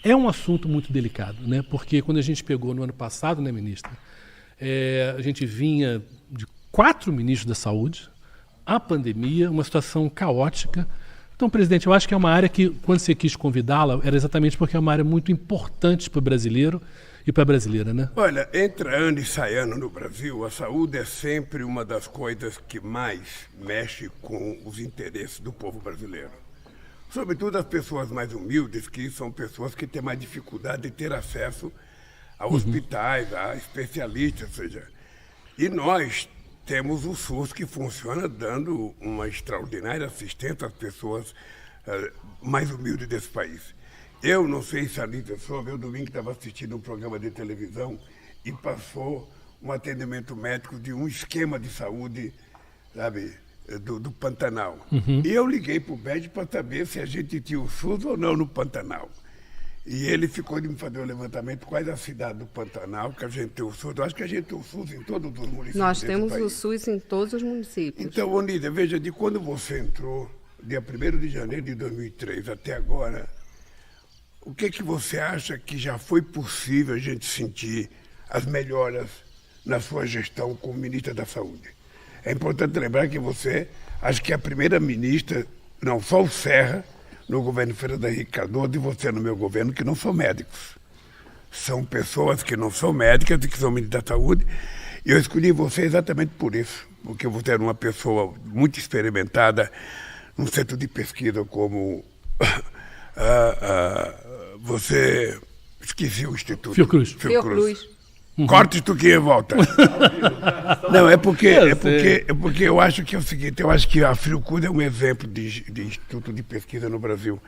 É um assunto muito delicado, né? Porque quando a gente pegou no ano passado, né, ministra, a gente vinha de 4 ministros da saúde, a pandemia, uma situação caótica. Então, presidente, eu acho que é uma área que, quando você quis convidá-la, era exatamente porque é uma área muito importante para o brasileiro e para a brasileira, né? Olha, entra ano e sai ano no Brasil, a saúde é sempre uma das coisas que mais mexe com os interesses do povo brasileiro. Sobretudo as pessoas mais humildes, que são pessoas que têm mais dificuldade de ter acesso a hospitais, a especialistas, ou seja. E nós temos o SUS que funciona dando uma extraordinária assistência às pessoas mais humildes desse país. Eu não sei se a Lívia soube, eu domingo estava assistindo um programa de televisão e passou um atendimento médico de um esquema de saúde, sabe, do Pantanal. E eu liguei para o BED para saber se a gente tinha o SUS ou não no Pantanal. E ele ficou de me fazer um levantamento quais a cidade do Pantanal que a gente tem o SUS. Eu acho que a gente tem o SUS em todos os municípios. Nós temos o SUS em todos os municípios. Então, Onília, veja, de quando você entrou, dia 1º de janeiro de 2003 até agora, o que você acha que já foi possível a gente sentir as melhoras na sua gestão como ministra da Saúde? É importante lembrar que você, acho que é a primeira ministra, não só o Serra, no governo Fernando Henrique Cardoso e você no meu governo, que não são médicos. São pessoas que não são médicas e que são ministras da Saúde. E eu escolhi você exatamente por isso, porque você era uma pessoa muito experimentada num centro de pesquisa como você... Esqueci o instituto. Fiocruz. Corta isso aqui e volta. Não, é porque eu acho que é o seguinte, eu acho que a Fiocruz é um exemplo de instituto de pesquisa no Brasil.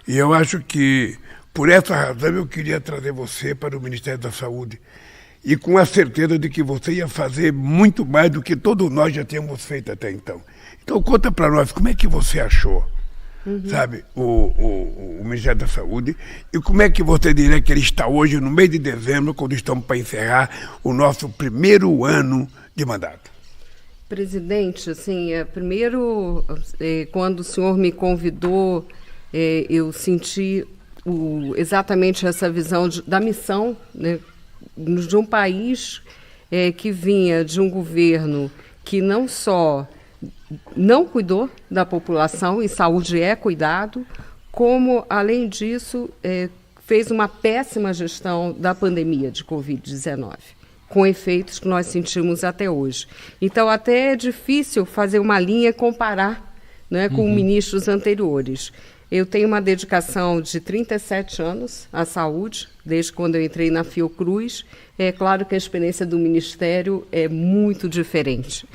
E eu acho que, por essa razão, eu queria trazer você para o Ministério da Saúde. E com a certeza de que você ia fazer muito mais do que todos nós já tínhamos feito até então. Então, conta para nós, como é que você achou, sabe, o Ministério da Saúde, e como é que você diria que ele está hoje, no mês de dezembro, quando estamos para encerrar o nosso primeiro ano de mandato? Presidente, assim, primeiro, quando o senhor me convidou, eu senti exatamente essa visão da missão, né, de um país que vinha de um governo que não só não cuidou da população, e saúde é cuidado, como, além disso, fez uma péssima gestão da pandemia de Covid-19, com efeitos que nós sentimos até hoje. Então, até é difícil fazer uma linha e comparar, né, com ministros anteriores. Eu tenho uma dedicação de 37 anos à saúde, desde quando eu entrei na Fiocruz. É claro que a experiência do Ministério é muito diferente.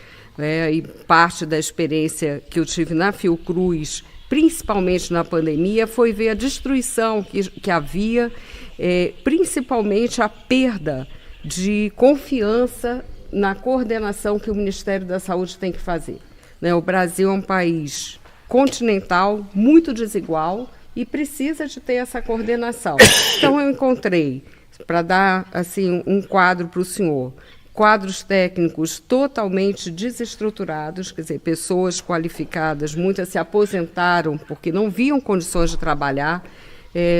E parte da experiência que eu tive na Fiocruz, principalmente na pandemia, foi ver a destruição que havia, principalmente a perda de confiança na coordenação que o Ministério da Saúde tem que fazer. O Brasil é um país continental, muito desigual, e precisa de ter essa coordenação. Então, eu encontrei, para dar assim, um quadro para o senhor, quadros técnicos totalmente desestruturados, quer dizer, pessoas qualificadas, muitas se aposentaram porque não viam condições de trabalhar.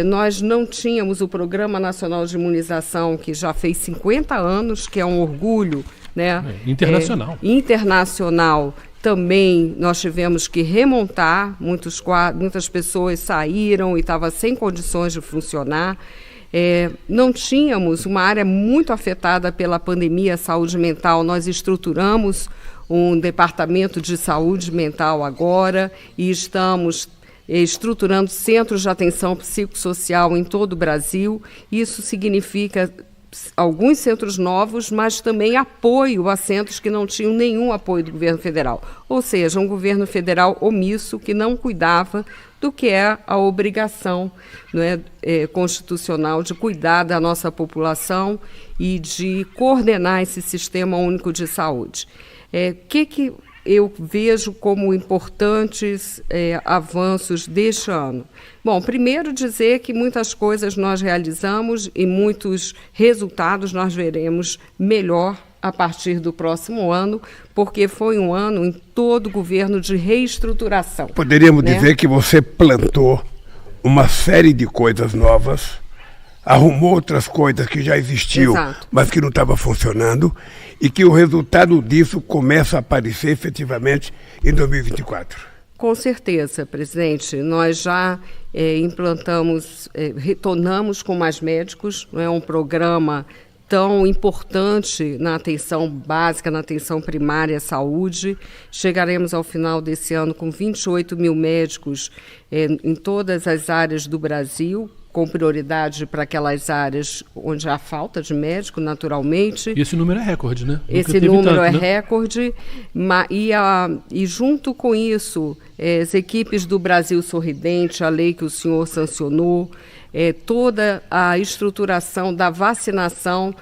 Nós não tínhamos o Programa Nacional de Imunização, que já fez 50 anos, que é um orgulho, né? Internacional. Internacional. Também nós tivemos que remontar, muitas pessoas saíram e estavam sem condições de funcionar. Não tínhamos uma área muito afetada pela pandemia, saúde mental. Nós estruturamos um departamento de saúde mental agora e estamos estruturando centros de atenção psicossocial em todo o Brasil. Isso significa alguns centros novos, mas também apoio a centros que não tinham nenhum apoio do governo federal. Ou seja, um governo federal omisso que não cuidava do que é a obrigação, né, constitucional de cuidar da nossa população e de coordenar esse sistema único de saúde. Que eu vejo como importantes avanços deste ano? Bom, primeiro dizer que muitas coisas nós realizamos e muitos resultados nós veremos melhor a partir do próximo ano, porque foi um ano em todo o governo de reestruturação. Poderíamos dizer que você plantou uma série de coisas novas, arrumou outras coisas que já existiam, Exato. mas que não estavam funcionando, e que o resultado disso começa a aparecer efetivamente em 2024. Com certeza, presidente. Nós já implantamos, retornamos com mais médicos, não é um programa tão importante na atenção básica, na atenção primária à saúde. Chegaremos ao final desse ano com 28 mil médicos em todas as áreas do Brasil, com prioridade para aquelas áreas onde há falta de médico, naturalmente. E esse número é recorde, né? Esse número é recorde, e junto com isso, as equipes do Brasil Sorridente, a lei que o senhor sancionou, toda a estruturação da vacinação,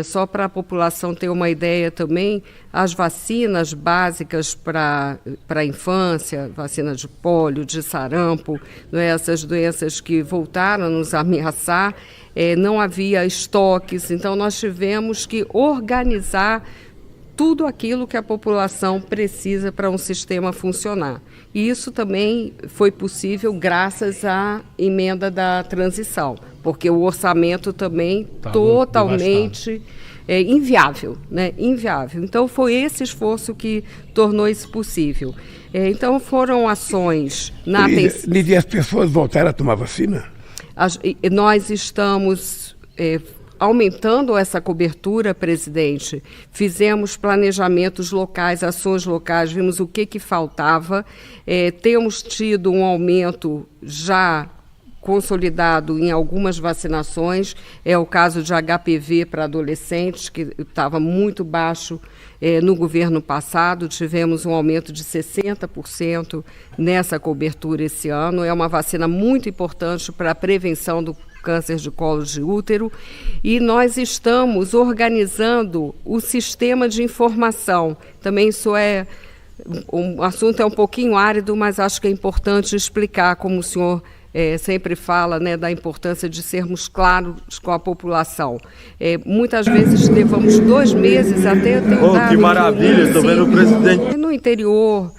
só para a população ter uma ideia também, as vacinas básicas para a infância, vacina de pólio, de sarampo, essas doenças que voltaram a nos ameaçar, não havia estoques, então nós tivemos que organizar tudo aquilo que a população precisa para um sistema funcionar. E isso também foi possível graças à emenda da transição, porque o orçamento também totalmente inviável, né? Inviável. Então foi esse esforço que tornou isso possível. Então foram ações na atenção. Lídia, as pessoas voltaram a tomar vacina? Nós estamos aumentando essa cobertura, presidente. Fizemos planejamentos locais, ações locais, vimos o que faltava. Temos tido um aumento já consolidado em algumas vacinações. É o caso de HPV para adolescentes, que estava muito baixo no governo passado. Tivemos um aumento de 60% nessa cobertura esse ano. É uma vacina muito importante para a prevenção do câncer de colo de útero, e nós estamos organizando o sistema de informação. Também isso um assunto um pouquinho árido, mas acho que é importante explicar, como o senhor sempre fala, né, da importância de sermos claros com a população. Muitas vezes levamos 2 meses até ter um dado. Que maravilha, estou vendo o presidente. No interior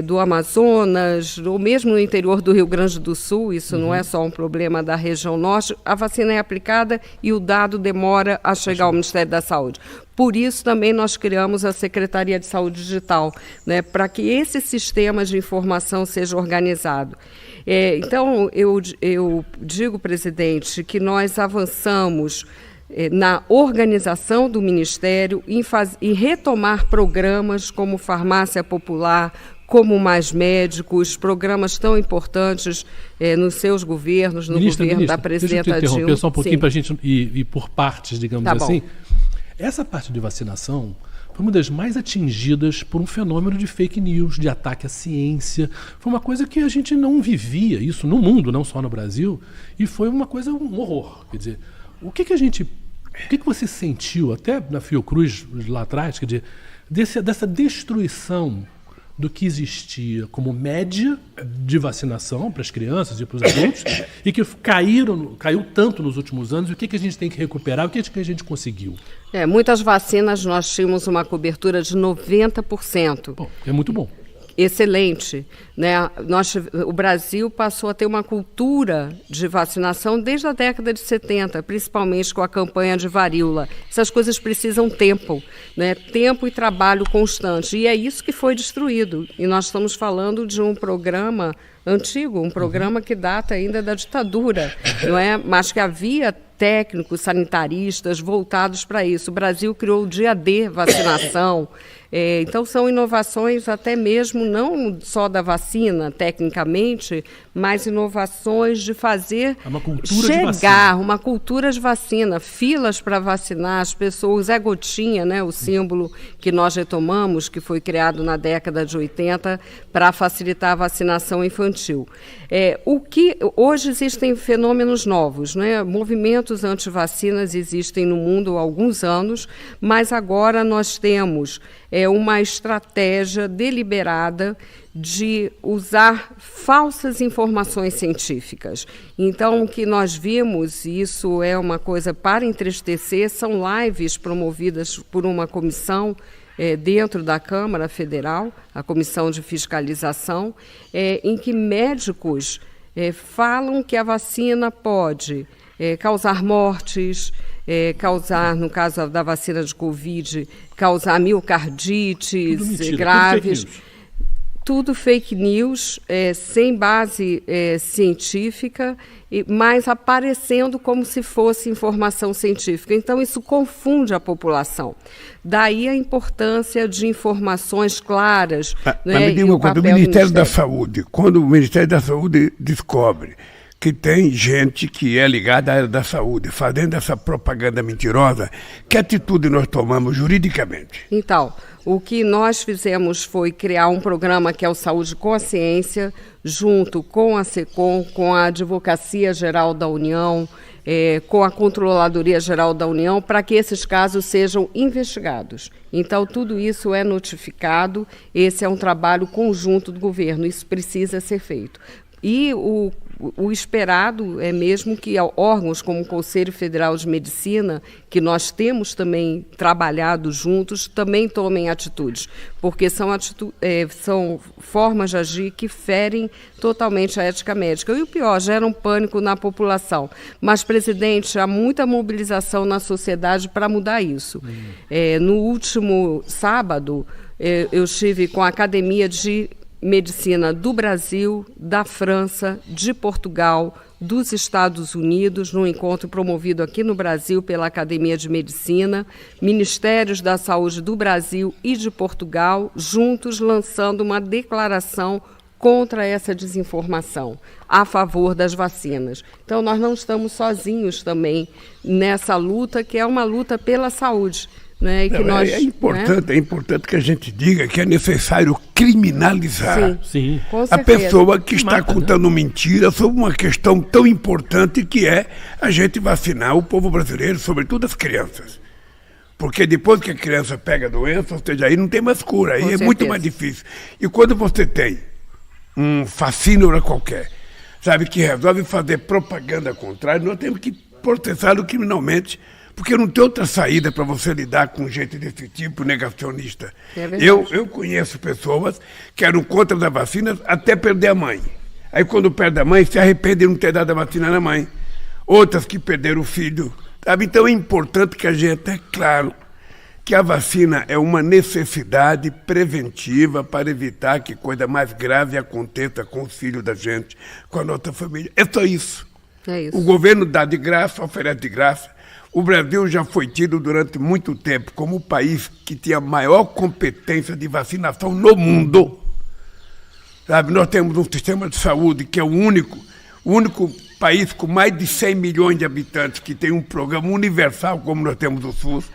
do Amazonas, ou mesmo no interior do Rio Grande do Sul, isso não é só um problema da região norte, a vacina é aplicada e o dado demora a chegar ao Ministério da Saúde. Por isso também nós criamos a Secretaria de Saúde Digital, né, para que esse sistema de informação seja organizado. Então, eu digo, presidente, que nós avançamos na organização do Ministério, em retomar programas como Farmácia Popular, como Mais Médicos, programas tão importantes nos seus governos, no governo da presidenta Dilma. Deixa eu te interromper só um pouquinho para a gente ir por partes, digamos assim. Essa parte de vacinação foi uma das mais atingidas por um fenômeno de fake news, de ataque à ciência. Foi uma coisa que a gente não vivia, isso no mundo, não só no Brasil, e foi uma coisa, um horror. Quer dizer, o que você sentiu, até na Fiocruz lá atrás, quer dizer, dessa destruição do que existia como média de vacinação para as crianças e para os adultos, e que caiu tanto nos últimos anos, e o que a gente tem que recuperar, o que a gente conseguiu? Muitas vacinas nós tínhamos uma cobertura de 90%. Bom, é muito bom. Excelente, né? O Brasil passou a ter uma cultura de vacinação desde a década de 70, principalmente com a campanha de varíola. Essas coisas precisam tempo, né? Tempo e trabalho constante, e é isso que foi destruído. E nós estamos falando de um programa antigo, um programa que data ainda da ditadura, não é? Mas que havia técnicos, sanitaristas voltados para isso. O Brasil criou o dia D vacinação. Então, são inovações até mesmo não só da vacina, tecnicamente, mas inovações de fazer uma cultura de vacina, filas para vacinar as pessoas, gotinha, né, o símbolo que nós retomamos, que foi criado na década de 80 para facilitar a vacinação infantil. Hoje existem fenômenos novos, né? Movimentos anti-vacinas existem no mundo há alguns anos, mas agora nós temos uma estratégia deliberada de usar falsas informações científicas. Então, o que nós vimos, e isso é uma coisa para entristecer, são lives promovidas por uma comissão dentro da Câmara Federal, a Comissão de Fiscalização, em que médicos falam que a vacina pode causar mortes, causar, no caso da vacina de Covid, causar miocardites graves. Tudo fake news, sem base científica, mas aparecendo como se fosse informação científica. Então, isso confunde a população. Daí a importância de informações claras. Mas me diga uma coisa, o Ministério da Saúde, quando o Ministério da Saúde descobre que tem gente que é ligada à área da saúde, fazendo essa propaganda mentirosa, que atitude nós tomamos juridicamente? Então, o que nós fizemos foi criar um programa que é o Saúde com a Ciência, junto com a SECOM, com a Advocacia Geral da União, com a Controladoria Geral da União, para que esses casos sejam investigados. Então, tudo isso é notificado, esse é um trabalho conjunto do governo, isso precisa ser feito. E o esperado é mesmo que órgãos como o Conselho Federal de Medicina, que nós temos também trabalhado juntos, também tomem atitudes, porque são formas de agir que ferem totalmente a ética médica. E o pior, geram pânico na população. Mas, presidente, há muita mobilização na sociedade para mudar isso. No último sábado, eu estive com a Academia de Medicina do Brasil, da França, de Portugal, dos Estados Unidos, num encontro promovido aqui no Brasil pela Academia de Medicina, Ministérios da Saúde do Brasil e de Portugal, juntos lançando uma declaração contra essa desinformação, a favor das vacinas. Então, nós não estamos sozinhos também nessa luta, que é uma luta pela saúde. Né, que é importante que a gente diga que é necessário criminalizar Sim. a pessoa que está contando mentira sobre uma questão tão importante que é a gente vacinar o povo brasileiro, sobretudo as crianças. Porque depois que a criança pega a doença, ou seja, aí não tem mais cura, aí é muito mais difícil. E quando você tem um fascínio qualquer, sabe, que resolve fazer propaganda contrária, nós temos que processá-lo criminalmente, porque não tem outra saída para você lidar com gente desse tipo negacionista. Eu conheço pessoas que eram contra as vacinas até perder a mãe. Aí quando perde a mãe, se arrepende de não ter dado a vacina na mãe. Outras que perderam o filho. Sabe? Então é importante que a gente tenha claro que a vacina é uma necessidade preventiva para evitar que coisa mais grave aconteça com os filhos da gente, com a nossa família. É só isso. O governo dá de graça, oferece de graça. O Brasil já foi tido durante muito tempo como o país que tinha a maior competência de vacinação no mundo. Sabe, nós temos um sistema de saúde que é o único país com mais de 100 milhões de habitantes que tem um programa universal como nós temos o SUS,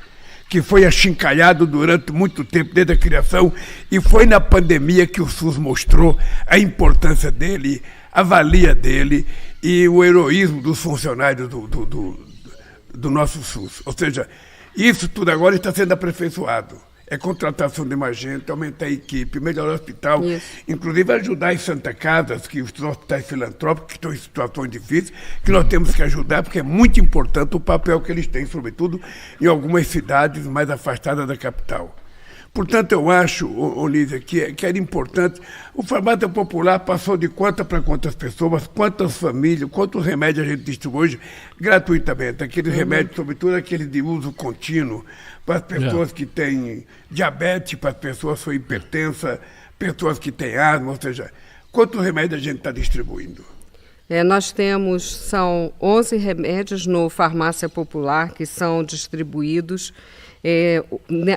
que foi achincalhado durante muito tempo, desde a criação, e foi na pandemia que o SUS mostrou a importância dele, a valia dele e o heroísmo dos funcionários do nosso SUS. Ou seja, isso tudo agora está sendo aperfeiçoado. É contratação de mais gente, aumentar a equipe, melhorar o hospital, inclusive ajudar em Santa Casa, que os hospitais filantrópicos que estão em situações difíceis, que nós temos que ajudar, porque é muito importante o papel que eles têm, sobretudo em algumas cidades mais afastadas da capital. Portanto, eu acho, Olívia, que era importante. O farmácia popular passou de quantas para quantas pessoas, quantas famílias, quantos remédios a gente distribui hoje gratuitamente. Aqueles remédios, sobretudo aqueles de uso contínuo, para as pessoas que têm diabetes, para as pessoas que são hipertensas, pessoas que têm asma, ou seja, quantos remédios a gente está distribuindo? Nós são 11 remédios no Farmácia Popular que são distribuídos.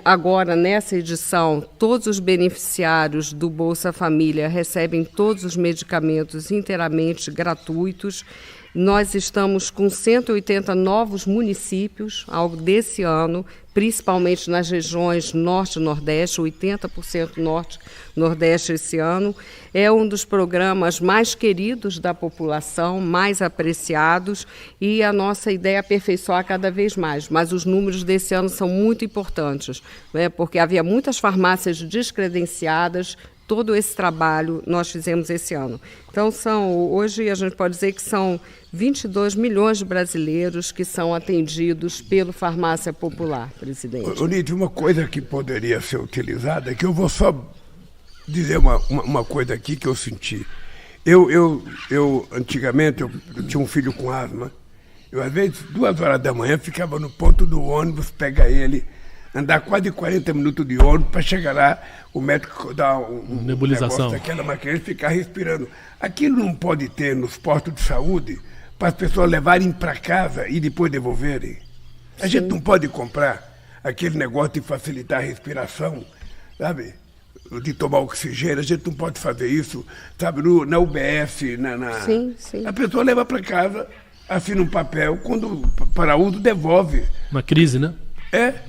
Agora, nessa edição, todos os beneficiários do Bolsa Família recebem todos os medicamentos inteiramente gratuitos. Nós estamos com 180 novos municípios ao desse ano, principalmente nas regiões Norte e Nordeste, 80% Norte e Nordeste esse ano. É um dos programas mais queridos da população, mais apreciados, e a nossa ideia é aperfeiçoar cada vez mais. Mas os números desse ano são muito importantes, né, porque havia muitas farmácias descredenciadas. Todo esse trabalho nós fizemos esse ano. Então, hoje a gente pode dizer que são 22 milhões de brasileiros que são atendidos pelo Farmácia Popular, presidente. Olívia, uma coisa que poderia ser utilizada, que eu vou só dizer uma coisa aqui que eu senti. Antigamente, eu tinha um filho com asma. Eu, às vezes, 2 horas da manhã, ficava no ponto do ônibus, pegar ele, andar quase 40 minutos de ônibus para chegar lá, o médico dar um nebulização daquela máquina e ficar respirando. Aquilo não pode ter nos postos de saúde para as pessoas levarem para casa e depois devolverem. A gente não pode comprar aquele negócio de facilitar a respiração, sabe? De tomar oxigênio, a gente não pode fazer isso, sabe? Na UBS, Sim. A pessoa leva para casa, assina um papel, quando para uso, devolve. Uma crise, né?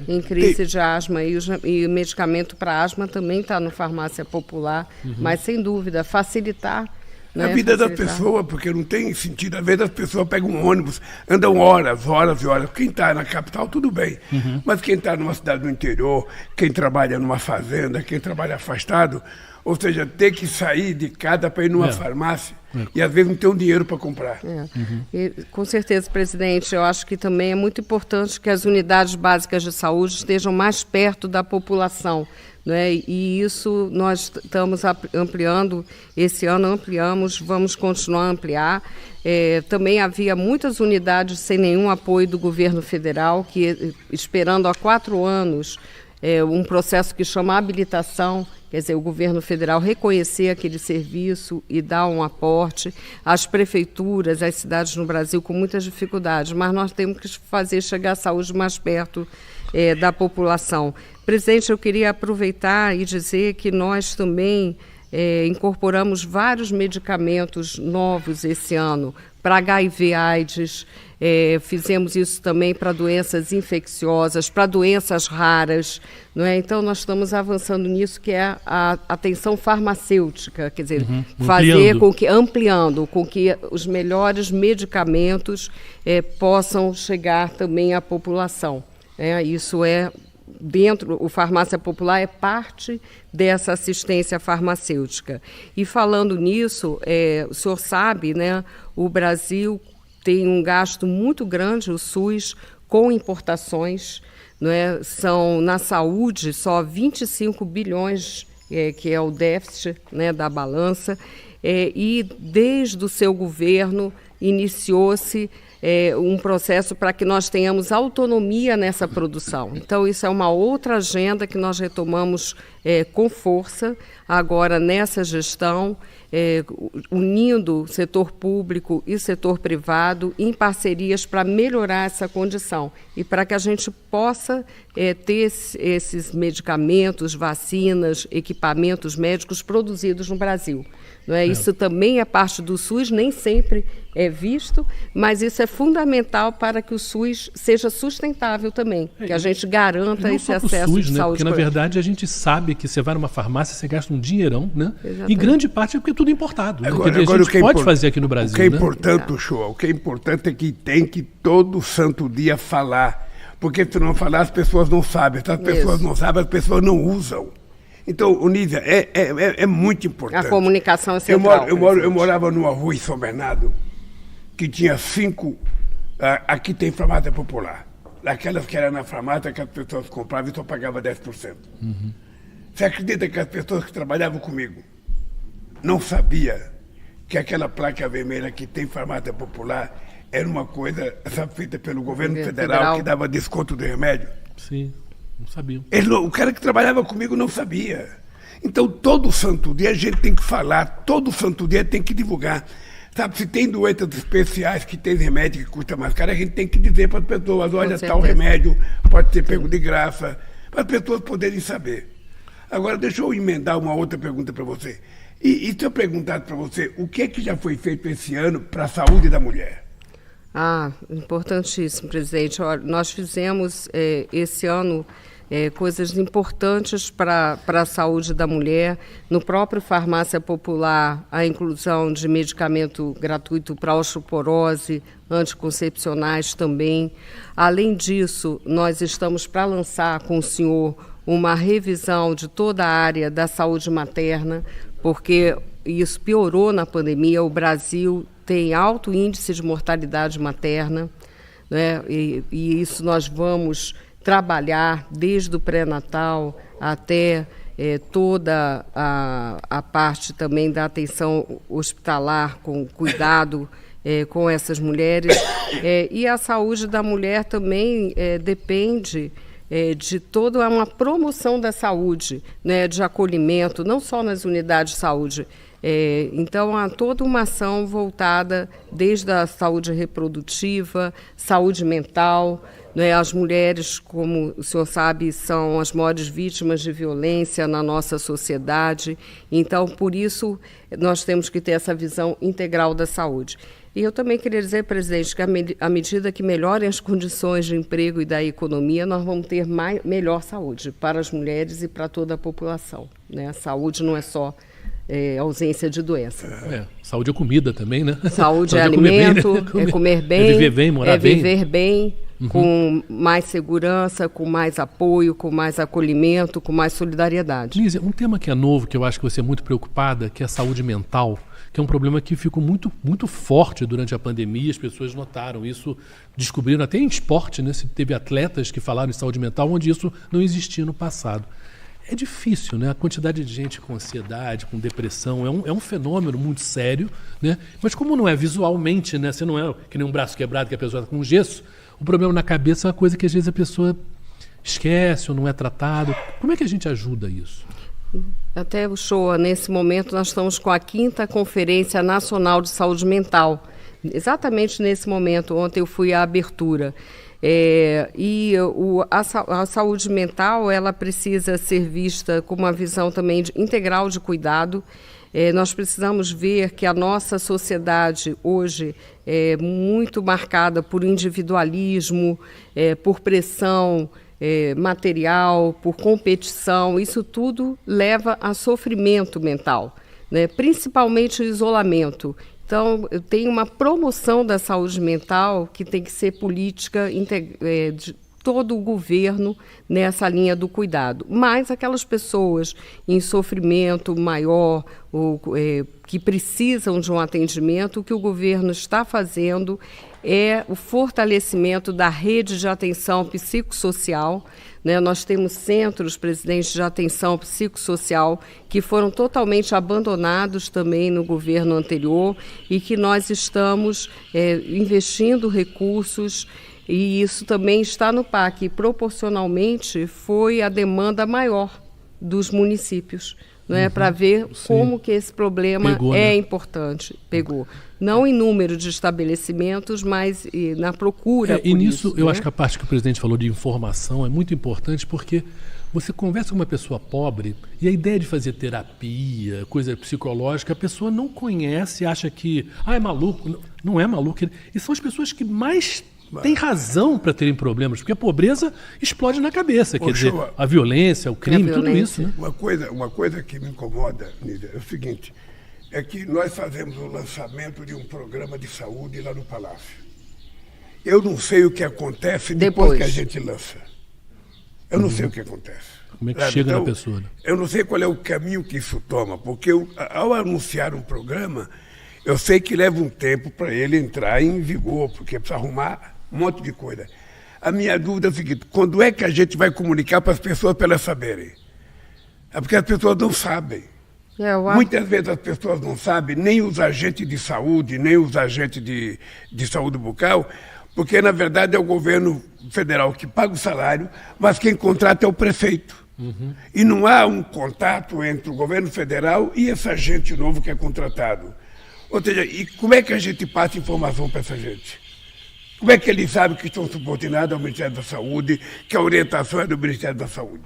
Em crise de asma, e o medicamento para asma também está no Farmácia Popular, mas sem dúvida, facilitar, né, a vida da pessoa, porque não tem sentido. Às vezes as pessoas pegam um ônibus, andam horas e horas. Quem está na capital, tudo bem. Mas quem está numa cidade do interior, quem trabalha numa fazenda, quem trabalha afastado, ou seja, ter que sair de casa para ir numa farmácia e às vezes não tem um dinheiro para comprar. E, com certeza, presidente, eu acho que também é muito importante que as unidades básicas de saúde estejam mais perto da população, né? E isso nós estamos ampliando, esse ano ampliamos, vamos continuar a ampliar. Também havia muitas unidades sem nenhum apoio do governo federal, que esperando há 4 anos um processo que chama habilitação, quer dizer, o governo federal reconhecer aquele serviço e dar um aporte. As prefeituras, as cidades no Brasil com muitas dificuldades, mas nós temos que fazer chegar a saúde mais perto da população. Presidente, eu queria aproveitar e dizer que nós também incorporamos vários medicamentos novos esse ano para HIV/AIDS, fizemos isso também para doenças infecciosas, para doenças raras, não é? Então nós estamos avançando nisso, que é a atenção farmacêutica, quer dizer, fazer ampliando com que os melhores medicamentos possam chegar também à população. Isso o Farmácia Popular é parte dessa assistência farmacêutica. E falando nisso, o senhor sabe, né, o Brasil tem um gasto muito grande, o SUS, com importações, não é? São, na saúde, só 25 bilhões, que é o déficit, né, da balança, e desde o seu governo iniciou-se um processo para que nós tenhamos autonomia nessa produção. Então, isso é uma outra agenda que nós retomamos com força agora nessa gestão, unindo o setor público e o setor privado em parcerias para melhorar essa condição e para que a gente possa ter esses medicamentos, vacinas, equipamentos médicos produzidos no Brasil. Não é? Isso também é parte do SUS, nem sempre é visto, mas isso é fundamental para que o SUS seja sustentável também, que a gente garanta esse acesso SUS, de né? saúde. Porque, na verdade, a gente sabe que você vai numa farmácia, você gasta um dinheirão, né? Em grande parte é porque é tudo importado. Né? Agora, a gente pode fazer aqui no Brasil. O que é importante, Show, o que é importante é que tem que todo santo dia falar, porque se não falar, as pessoas não sabem. Se as pessoas não sabem, as pessoas não usam. Então, Onísia, é muito importante. A comunicação é central. Eu morava numa rua em São Bernardo, que tinha 5... aqui tem farmácia popular. Aquelas que eram na farmácia que as pessoas compravam e só pagavam 10%. Você acredita que as pessoas que trabalhavam comigo não sabiam que aquela placa vermelha que tem farmácia popular era uma coisa feita pelo governo federal que dava desconto do remédio? Sim. Não sabiam. O cara que trabalhava comigo não sabia. Então, todo santo dia a gente tem que falar, todo santo dia tem que divulgar. Sabe, se tem doenças especiais que tem remédio que custa mais caro, a gente tem que dizer para as pessoas, olha, tal remédio pode ser pego de graça, para as pessoas poderem saber. Agora, deixa eu emendar uma outra pergunta para você. E se eu perguntar para você, o que é que já foi feito esse ano para a saúde da mulher? Importantíssimo, presidente. Olha, nós fizemos esse ano coisas importantes para a saúde da mulher. No próprio Farmácia Popular, a inclusão de medicamento gratuito para osteoporose, anticoncepcionais também. Além disso, nós estamos para lançar com o senhor uma revisão de toda a área da saúde materna, porque isso piorou na pandemia. O Brasil tem alto índice de mortalidade materna, né? E isso nós vamos trabalhar desde o pré-natal até toda a parte também da atenção hospitalar, com cuidado com essas mulheres. E a saúde da mulher também depende de toda uma promoção da saúde, né, de acolhimento, não só nas unidades de saúde. Então, há toda uma ação voltada desde a saúde reprodutiva, saúde mental, né? As mulheres, como o senhor sabe, são as maiores vítimas de violência na nossa sociedade. Então, por isso, nós temos que ter essa visão integral da saúde. E eu também queria dizer, presidente, que à medida que melhorem as condições de emprego e da economia, nós vamos ter melhor saúde para as mulheres e para toda a população, né? A saúde não é só ausência de doença. Saúde é comida também, né? Saúde é alimento, bem, né? É comer bem, viver bem, morar bem. Viver bem, com mais segurança, com mais apoio, com mais acolhimento, com mais solidariedade. Nízia, um tema que é novo, que eu acho que você é muito preocupada, que é a saúde mental, que é um problema que ficou muito, muito forte durante a pandemia, as pessoas notaram isso, descobriram até em esporte, né? Teve atletas que falaram em saúde mental, onde isso não existia no passado. É difícil, né? A quantidade de gente com ansiedade, com depressão, é um fenômeno muito sério, né? Mas como não é visualmente, né? Você não é que nem um braço quebrado que a pessoa está com gesso, o problema na cabeça é uma coisa que às vezes a pessoa esquece ou não é tratado. Como é que a gente ajuda isso? Até o show, nesse momento, nós estamos com a 5ª Conferência Nacional de Saúde Mental. Exatamente nesse momento, ontem eu fui à abertura. A saúde mental, ela precisa ser vista com uma visão também integral de cuidado. Nós precisamos ver que a nossa sociedade hoje é muito marcada por individualismo, por pressão material, por competição. Isso tudo leva a sofrimento mental, né? Principalmente o isolamento. Então, tem uma promoção da saúde mental que tem que ser política de todo o governo nessa linha do cuidado. Mas aquelas pessoas em sofrimento maior, que precisam de um atendimento, o que o governo está fazendo é o fortalecimento da rede de atenção psicossocial, né? Nós temos centros, presidente, de atenção psicossocial que foram totalmente abandonados também no governo anterior e que nós estamos investindo recursos, e isso também está no PAC. Proporcionalmente, foi a demanda maior dos municípios, né, para ver como que esse problema importante. Pegou. Não em número de estabelecimentos, mas na procura por e nisso, isso, eu né? acho que a parte que o presidente falou de informação é muito importante, porque você conversa com uma pessoa pobre e a ideia de fazer terapia, coisa psicológica, a pessoa não conhece, acha que é maluco. Não é maluco. E são as pessoas que mais têm razão para terem problemas, porque a pobreza explode na cabeça. Quer dizer, a violência, o crime, tudo isso. Né? Uma coisa que me incomoda, Nízia, é o seguinte, é que nós fazemos o lançamento de um programa de saúde lá no Palácio. Eu não sei o que acontece depois que a gente lança. Eu não sei o que acontece. Como é que chega na pessoa? Né? Eu não sei qual é o caminho que isso toma, porque ao anunciar um programa, eu sei que leva um tempo para ele entrar em vigor, porque precisa arrumar um monte de coisa. A minha dúvida é a seguinte: quando é que a gente vai comunicar para as pessoas para elas saberem? É porque as pessoas não sabem. Muitas vezes as pessoas não sabem, nem os agentes de saúde, nem os agentes de saúde bucal, porque na verdade é o governo federal que paga o salário, mas quem contrata é o prefeito. E não há um contato entre o governo federal e esse agente novo que é contratado. Ou seja, e como é que a gente passa informação para essa gente? Como é que eles sabem que estão subordinados ao Ministério da Saúde, que a orientação é do Ministério da Saúde?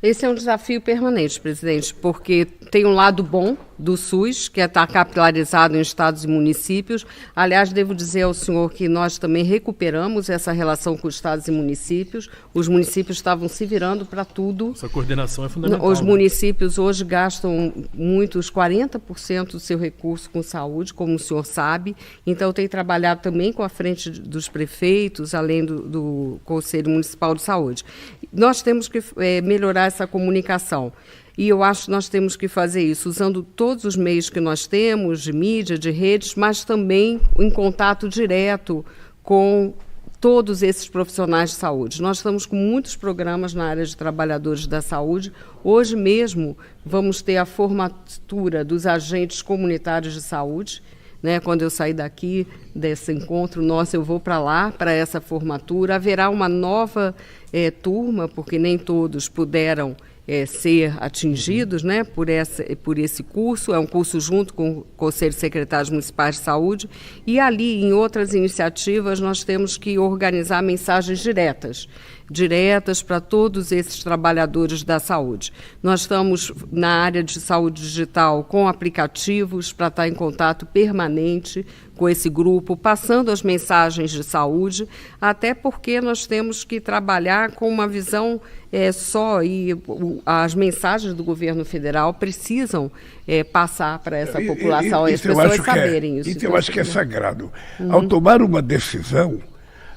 Esse é um desafio permanente, presidente, porque tem um lado bom do SUS, que é estar capilarizado em estados e municípios. Aliás, devo dizer ao senhor que nós também recuperamos essa relação com os estados e municípios. Os municípios estavam se virando para tudo. Essa coordenação é fundamental. Os municípios hoje gastam uns 40% do seu recurso com saúde, como o senhor sabe. Então, tem trabalhado também com a frente dos prefeitos, além do Conselho Municipal de Saúde. Nós temos que melhorar essa comunicação. E eu acho que nós temos que fazer isso usando todos os meios que nós temos, de mídia, de redes, mas também em contato direto com todos esses profissionais de saúde. Nós estamos com muitos programas na área de trabalhadores da saúde. Hoje mesmo vamos ter a formatura dos agentes comunitários de saúde. Né? Quando eu sair daqui desse encontro nosso, eu vou para lá, para essa formatura. Haverá uma nova turma, porque nem todos puderam ser atingidos, né, por esse curso. É um curso junto com o Conselho de Secretários Municipais de Saúde, e ali, em outras iniciativas, nós temos que organizar mensagens diretas para todos esses trabalhadores da saúde. Nós estamos na área de saúde digital com aplicativos para estar em contato permanente com esse grupo, passando as mensagens de saúde, até porque nós temos que trabalhar com uma visão só, e as mensagens do governo federal precisam passar para essa população, e as pessoas saberem isso. Isso eu acho que é sagrado. Ao tomar uma decisão,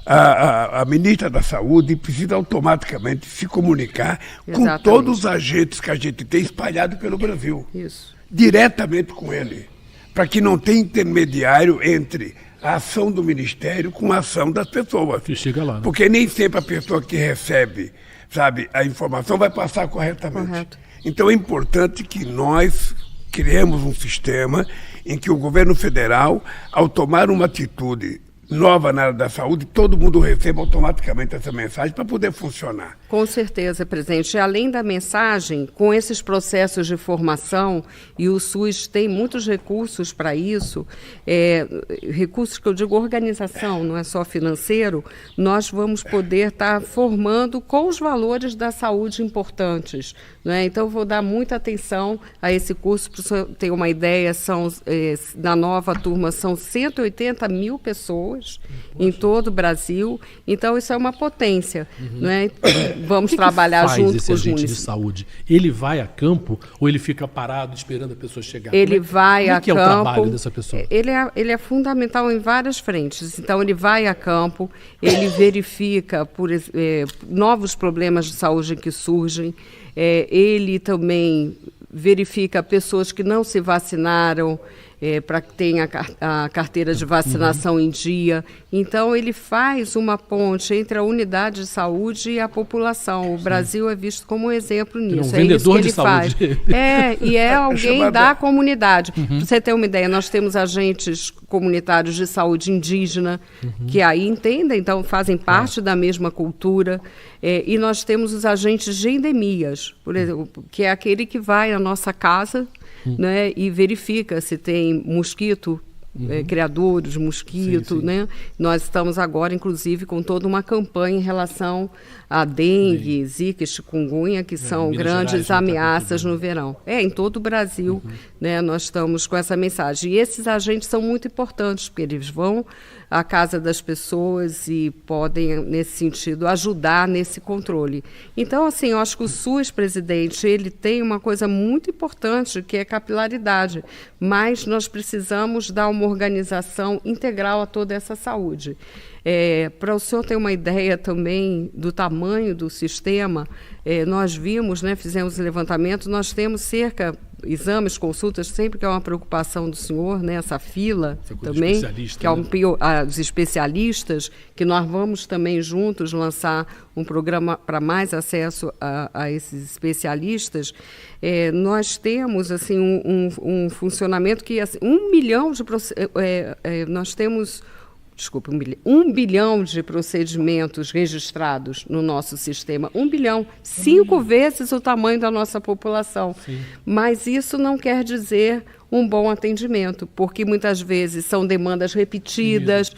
a ministra da Saúde precisa automaticamente se comunicar com todos os agentes que a gente tem espalhado pelo Brasil. Isso. Diretamente com ele, para que não tenha intermediário entre a ação do Ministério com a ação das pessoas. Que chega lá, né? Porque nem sempre a pessoa que recebe, sabe, a informação vai passar corretamente. Correto. Então é importante que nós criemos um sistema em que o governo federal, ao tomar uma atitude nova na área da saúde, todo mundo receba automaticamente essa mensagem para poder funcionar. Com certeza, presidente. Além da mensagem, com esses processos de formação, e o SUS tem muitos recursos para isso, recursos que eu digo organização, não é só financeiro, nós vamos poder estar formando com os valores da saúde importantes. Né? Então, eu vou dar muita atenção a esse curso, para o senhor ter uma ideia, na nova turma são 180 mil pessoas em todo o Brasil, então isso é uma potência. Né? Vamos trabalhar junto com os municípios. De saúde? Ele vai a campo ou ele fica parado esperando a pessoa chegar? Ele vai a campo. Como é que é o trabalho dessa pessoa? Ele é fundamental em várias frentes. Então, ele vai a campo, ele verifica por novos problemas de saúde que surgem, ele também verifica pessoas que não se vacinaram, para que tenha a carteira de vacinação em dia. Então, ele faz uma ponte entre a unidade de saúde e a população. O Brasil é visto como um exemplo nisso. É um vendedor isso que ele faz. E é alguém da comunidade. Para você ter uma ideia, nós temos agentes comunitários de saúde indígena, que aí entendem, então fazem parte da mesma cultura. E nós temos os agentes de endemias, por exemplo, que é aquele que vai à nossa casa, né, e verifica se tem mosquito, criadores de mosquito. Sim. Né? Nós estamos agora, inclusive, com toda uma campanha em relação a dengue, zika e chikungunya, que são grandes ameaças no verão. Em todo o Brasil, né, nós estamos com essa mensagem. E esses agentes são muito importantes, porque eles vão à casa das pessoas e podem, nesse sentido, ajudar nesse controle. Então, assim, eu acho que o SUS, presidente, ele tem uma coisa muito importante, que é capilaridade, mas nós precisamos dar uma organização integral a toda essa saúde. Para o senhor ter uma ideia também do tamanho do sistema, nós vimos, né, fizemos levantamento, nós temos exames, consultas, sempre que é uma preocupação do senhor, né, essa fila também, que é os especialistas, que nós vamos também juntos lançar um programa para mais acesso a esses especialistas. Nós temos assim um funcionamento que assim, 1 milhão de nós temos 1 bilhão de procedimentos registrados no nosso sistema. 1 bilhão, 5 vezes o tamanho da nossa população. Sim. Mas isso não quer dizer um bom atendimento, porque muitas vezes são demandas repetidas.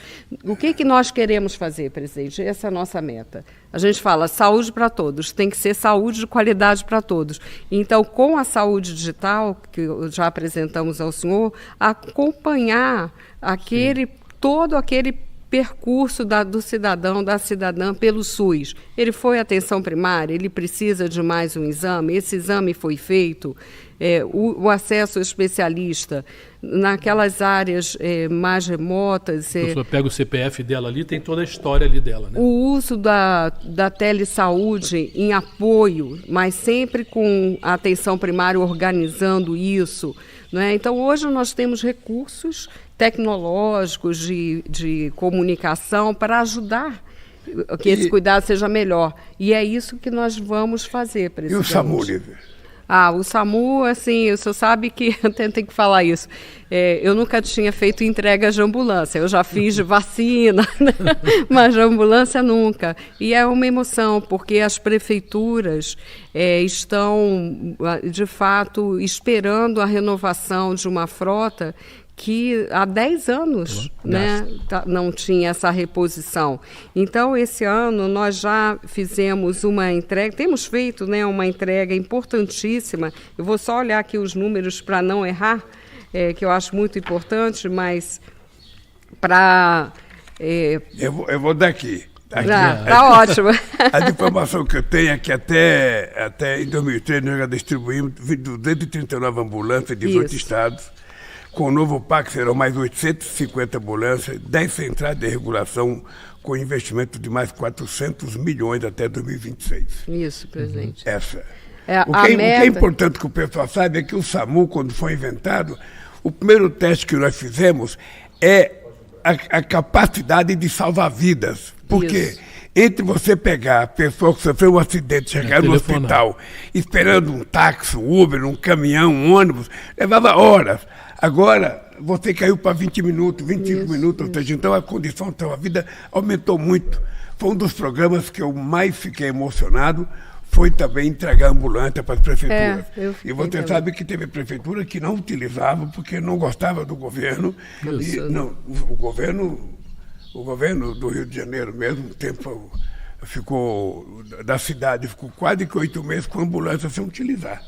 O que nós queremos fazer, presidente? Essa é a nossa meta. A gente fala saúde para todos, tem que ser saúde de qualidade para todos. Então, com a saúde digital, que já apresentamos ao senhor, acompanhar todo aquele percurso do cidadão, da cidadã pelo SUS. Ele foi à atenção primária, ele precisa de mais um exame, esse exame foi feito, o acesso ao especialista naquelas áreas mais remotas. A pessoa pega o CPF dela ali, tem toda a história ali dela, né? O uso da telesaúde em apoio, mas sempre com a atenção primária organizando isso. Né? Então, hoje nós temos recursos tecnológicos de comunicação para ajudar que esse cuidado seja melhor. E é isso que nós vamos fazer, E presidente. o SAMU, Lívia? O SAMU, assim, o senhor sabe que eu tenho que falar isso. Eu nunca tinha feito entrega de ambulância. Eu já fiz de vacina, né? Mas de ambulância nunca. E é uma emoção, porque as prefeituras estão, de fato, esperando a renovação de uma frota que há 10 anos, né, não tinha essa reposição. Então, esse ano, nós já fizemos uma entrega, temos feito, né, uma entrega importantíssima. Eu vou só olhar aqui os números para não errar, que eu acho muito importante, mas para... Eu vou dar aqui. Tá ótimo. A informação que eu tenho é que até em 2003 nós já distribuímos 239 ambulâncias em 18 estados. Com o novo PAC serão mais 850 ambulâncias, 10 centrais de regulação com investimento de mais 400 milhões até 2026. Isso, presidente. Essa. A O que é meta... importante que o pessoal saiba é que o SAMU, quando foi inventado, o primeiro teste que nós fizemos é a capacidade de salvar vidas. Porque Isso. entre você pegar a pessoa que sofreu um acidente, chegar no hospital, esperando um táxi, um Uber, um caminhão, um ônibus, levava horas. Agora, você caiu para 20 minutos, 25 minutos, ou seja, então a condição da sua vida aumentou muito. Foi um dos programas que eu mais fiquei emocionado, foi também entregar ambulância para as prefeituras. E você sabe que teve prefeitura que não utilizava porque não gostava do governo. O governo do Rio de Janeiro mesmo, tempo da cidade, ficou quase que 8 meses com a ambulância sem utilizar.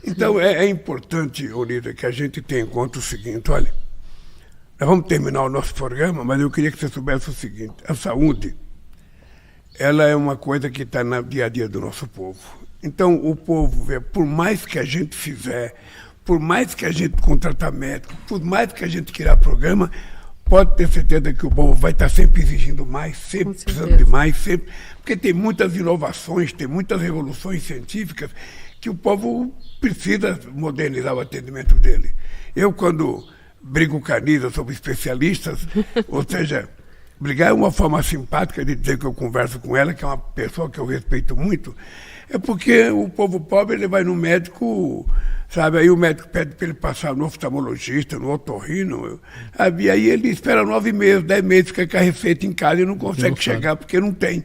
Então é importante, Olívia, que a gente tenha em conta o seguinte, olha, nós vamos terminar o nosso programa, mas eu queria que você soubesse o seguinte, a saúde, ela é uma coisa que está no dia a dia do nosso povo. Então o povo, por mais que a gente fizer, por mais que a gente contratar médico, por mais que a gente criar programa, pode ter certeza que o povo vai estar sempre exigindo mais, sempre precisando de mais, sempre, porque tem muitas inovações, tem muitas revoluções científicas que o povo precisa modernizar o atendimento dele. Eu, quando brigo com a Anísia sobre especialistas, ou seja, brigar é uma forma simpática de dizer que eu converso com ela, que é uma pessoa que eu respeito muito, é porque o povo pobre, ele vai no médico, sabe, aí o médico pede para ele passar no oftalmologista, no otorrino, sabe, e aí ele espera 9 meses, 10 meses, fica com a receita em casa e não consegue chegar porque não tem.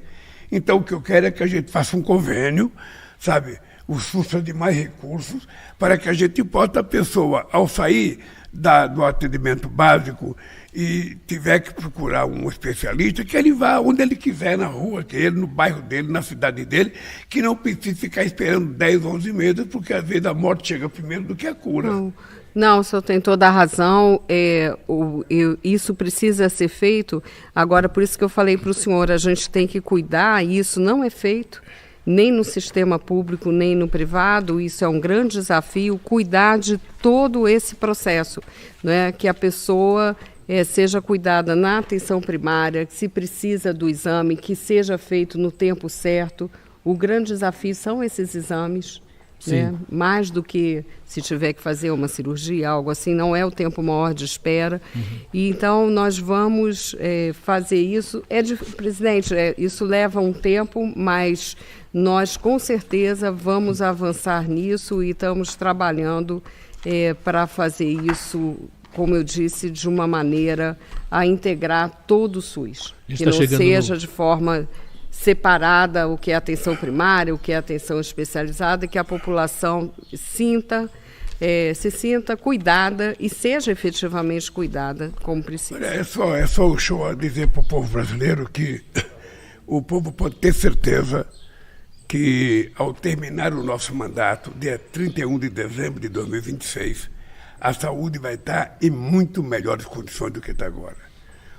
Então o que eu quero é que a gente faça um convênio, sabe, o SUS de mais recursos, para que a gente possa, a pessoa, ao sair do atendimento básico e tiver que procurar um especialista, que ele vá onde ele quiser, na rua, que ele, no bairro dele, na cidade dele, que não precise ficar esperando 10, 11 meses, porque às vezes a morte chega primeiro do que a cura. Não, o senhor tem toda a razão, isso precisa ser feito. Agora, por isso que eu falei para o senhor, a gente tem que cuidar, e isso não é feito, nem no sistema público, nem no privado. Isso é um grande desafio, cuidar de todo esse processo, né? Que a pessoa seja cuidada na atenção primária, que se precisa do exame, que seja feito no tempo certo. O grande desafio são esses exames, né? Mais do que se tiver que fazer uma cirurgia, algo assim, não é o tempo maior de espera. E então nós vamos fazer isso. Presidente, isso leva um tempo, mas nós com certeza vamos avançar nisso e estamos trabalhando para fazer isso, como eu disse, de uma maneira a integrar todo o SUS. Que não seja de forma separada o que é atenção primária, o que é atenção especializada, que a população se sinta cuidada e seja efetivamente cuidada como precisa. É só o show a dizer para o povo brasileiro que o povo pode ter certeza que, ao terminar o nosso mandato, dia 31 de dezembro de 2026, a saúde vai estar em muito melhores condições do que está agora.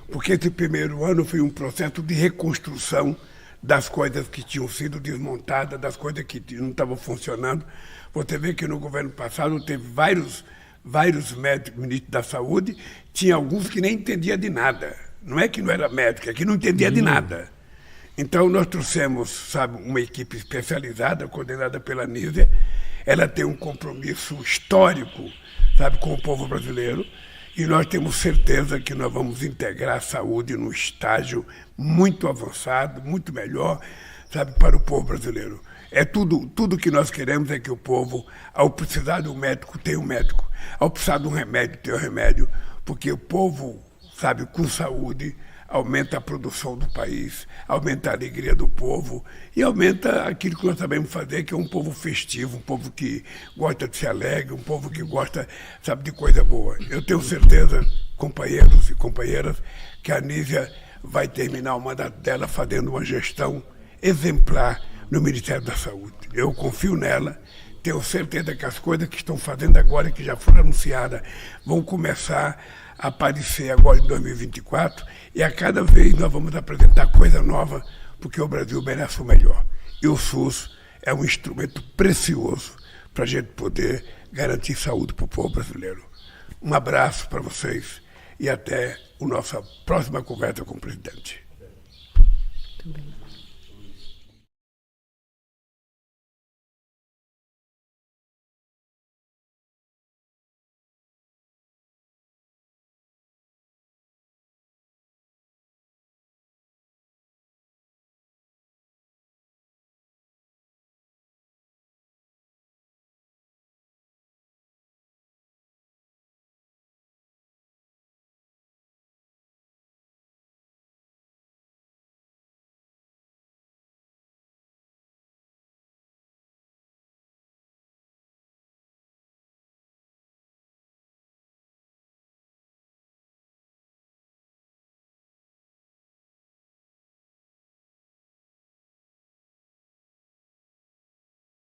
Porque esse primeiro ano foi um processo de reconstrução das coisas que tinham sido desmontadas, das coisas que não estavam funcionando. Você vê que no governo passado teve vários médicos, ministros da saúde, tinha alguns que nem entendiam de nada. Não é que não era médico, é que não entendia de nada. Então nós trouxemos, sabe, uma equipe especializada, coordenada pela Anísia. Ela tem um compromisso histórico, sabe, com o povo brasileiro. E nós temos certeza que nós vamos integrar a saúde num estágio muito avançado, muito melhor, sabe, para o povo brasileiro. Tudo que nós queremos é que o povo, ao precisar de um médico, tenha um médico. Ao precisar de um remédio, tenha um remédio. Porque o povo, sabe, com saúde, aumenta a produção do país, aumenta a alegria do povo e aumenta aquilo que nós sabemos fazer, que é um povo festivo, um povo que gosta de ser alegre, um povo que gosta, sabe, de coisa boa. Eu tenho certeza, companheiros e companheiras, que a Anísia vai terminar o mandato dela fazendo uma gestão exemplar no Ministério da Saúde. Eu confio nela, tenho certeza que as coisas que estão fazendo agora, que já foram anunciadas, vão começar a aparecer agora em 2024 e a cada vez nós vamos apresentar coisa nova, porque o Brasil merece o melhor. E o SUS é um instrumento precioso para a gente poder garantir saúde para o povo brasileiro. Um abraço para vocês e até a nossa próxima conversa com o presidente.